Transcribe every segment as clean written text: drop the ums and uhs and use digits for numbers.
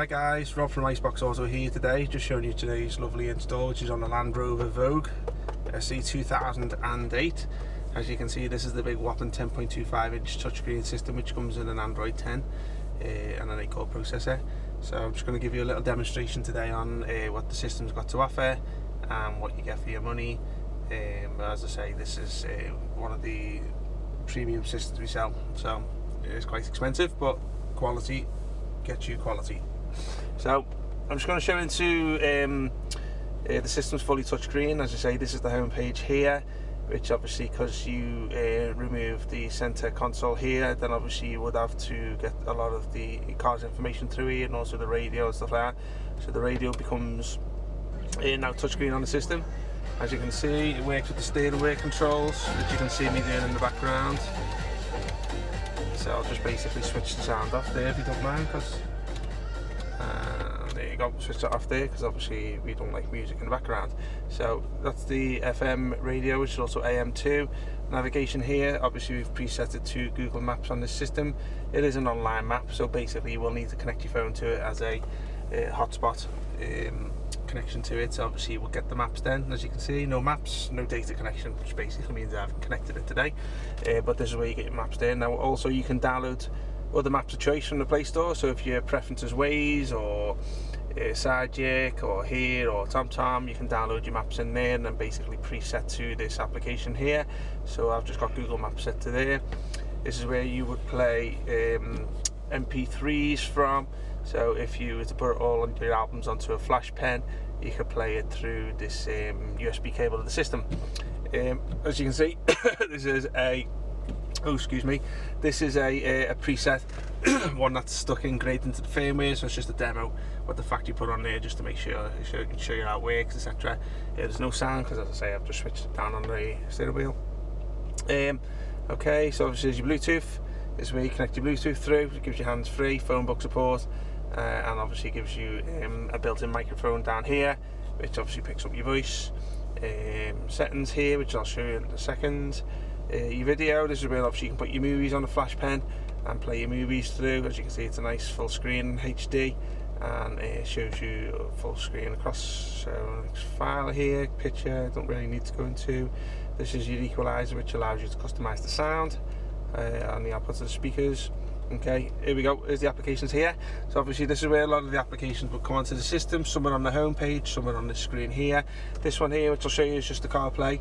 Hi guys, Rob from Icebox Auto here today, just showing you today's lovely install, which is on the Land Rover Vogue SE 2008. As you can see, this is the big whopping 10.25 inch touchscreen system, which comes in an Android 10 and an 8-core processor. So I'm just going to give you a little demonstration today on what the system's got to offer and what you get for your money. As I say, this is one of the premium systems we sell, so it is quite expensive, but quality gets you quality. So I'm just going to show into the system's fully touchscreen. As I say, this is the home page here, which obviously, because you remove the center console here, then obviously you would have to get a lot of the car's information through here, and also the radio and stuff like that. So the radio becomes now touchscreen on the system. As you can see, it works with the steering wheel controls, which you can see me doing in the background. So I'll just basically switch the sound off there if you don't mind, because there you go, switch it off there, because obviously we don't like music in the background. So that's the FM radio, which is also AM2. Navigation here, obviously we've preset it to Google Maps on this system. It is an online map, so basically you will need to connect your phone to it as a hotspot connection to it. So obviously we'll get the maps then. As you can see, no maps, no data connection, which basically means I haven't connected it today, but this is where you get your maps there. Now also you can download other maps of choice from the Play Store, so if your preference is Waze or Sidekick or Here or TomTom, you can download your maps in there and then basically preset to this application here. So I've just got Google Maps set to there. This is where you would play MP3s from. So if you were to put all of your albums onto a flash pen, you could play it through this USB cable of the system. As you can see, this is a this is a preset one that's stuck in great into the firmware, so it's just a demo what the factory put on there, just to make sure it can show you how it works, etc. There's no sound because, as I say, I've just switched it down on the steering wheel. Okay, so obviously there's your Bluetooth. This is where you connect your Bluetooth through. It gives you hands-free, phone book support, and obviously gives you a built-in microphone down here, which obviously picks up your voice. Settings here, which I'll show you in a second. Your video, this is where obviously you can put your movies on a flash pen and play your movies through. As you can see, it's a nice full screen HD, and it shows you full screen across. So next file here, picture, don't really need to go into. This is your equalizer, which allows you to customize the sound and the outputs of the speakers. Okay, here we go, here's the applications here. So obviously this is where a lot of the applications will come onto the system, some are on the home page, some are on the screen here. This one here, which I'll show you, is just the CarPlay,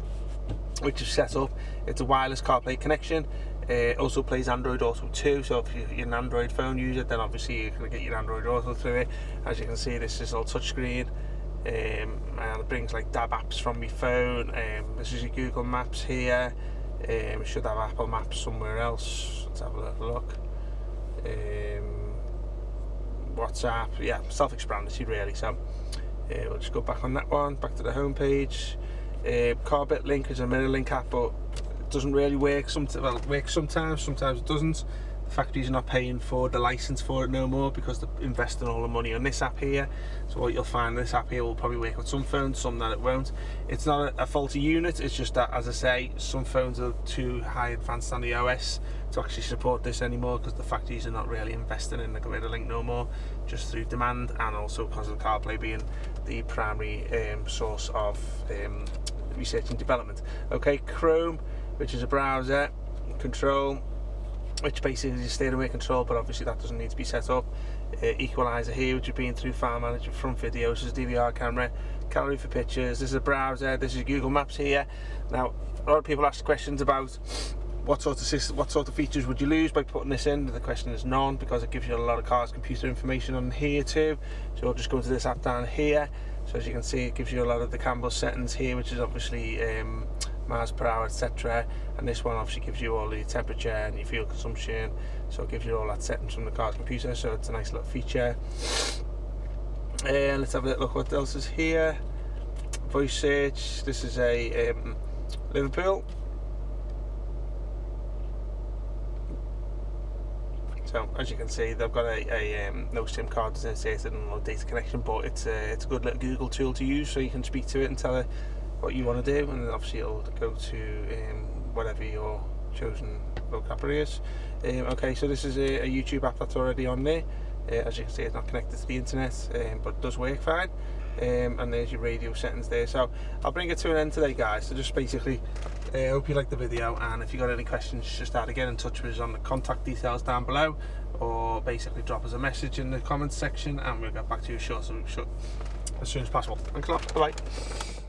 which is set up. It's a wireless CarPlay connection. It also plays Android Auto too, so if you're an Android phone user, then obviously you're going to get your Android Auto through it. As you can see, this is all touchscreen, and it brings like DAB apps from your phone. This is your Google Maps here. We should have Apple Maps somewhere else. Let's have a little look. WhatsApp, yeah, self-explanatory really. So we'll just go back on that one, back to the home page. CarBit Link is a mirror link app, but it doesn't really work. Well, it works sometimes it doesn't. The factories are not paying for the license for it no more, because they're investing all the money on this app here. So what you'll find, this app here will probably work with some phones, some that it won't. It's not a faulty unit, it's just that, as I say, some phones are too high advanced on the OS to actually support this anymore, because the factories are not really investing in the Gorilla Link no more, just through demand, and also because of CarPlay being the primary source of research and development. Okay, Chrome, which is a browser control, which basically is a steering wheel control, but obviously that doesn't need to be set up. Equalizer here, which is being through file manager, front video, this is DVR camera, gallery for pictures, this is a browser, this is Google Maps here. Now a lot of people ask questions about what sort of features would you lose by putting this in. The question is none, because it gives you a lot of car's computer information on here too. So I'll just go into this app down here. So as you can see, it gives you a lot of the camera settings here, which is obviously miles per hour, etc. And this one obviously gives you all the temperature and your fuel consumption, so it gives you all that settings from the car's computer. So it's a nice little feature. Let's have a look what else is here. Voice search, this is a Liverpool. So as you can see, they've got a no SIM card inserted and no data connection, but it's a good little Google tool to use, so you can speak to it and tell it what you want to do, and then obviously it'll go to whatever your chosen vocabulary is. Okay, so this is a YouTube app that's already on there. As you can see, it's not connected to the internet, but it does work fine. And there's your radio settings there. So I'll bring it to an end today, guys. So just basically hope you liked the video, and if you got any questions, just either get in touch with us on the contact details down below, or basically drop us a message in the comments section, and we'll get back to you as soon as possible. Thanks a lot. Bye bye.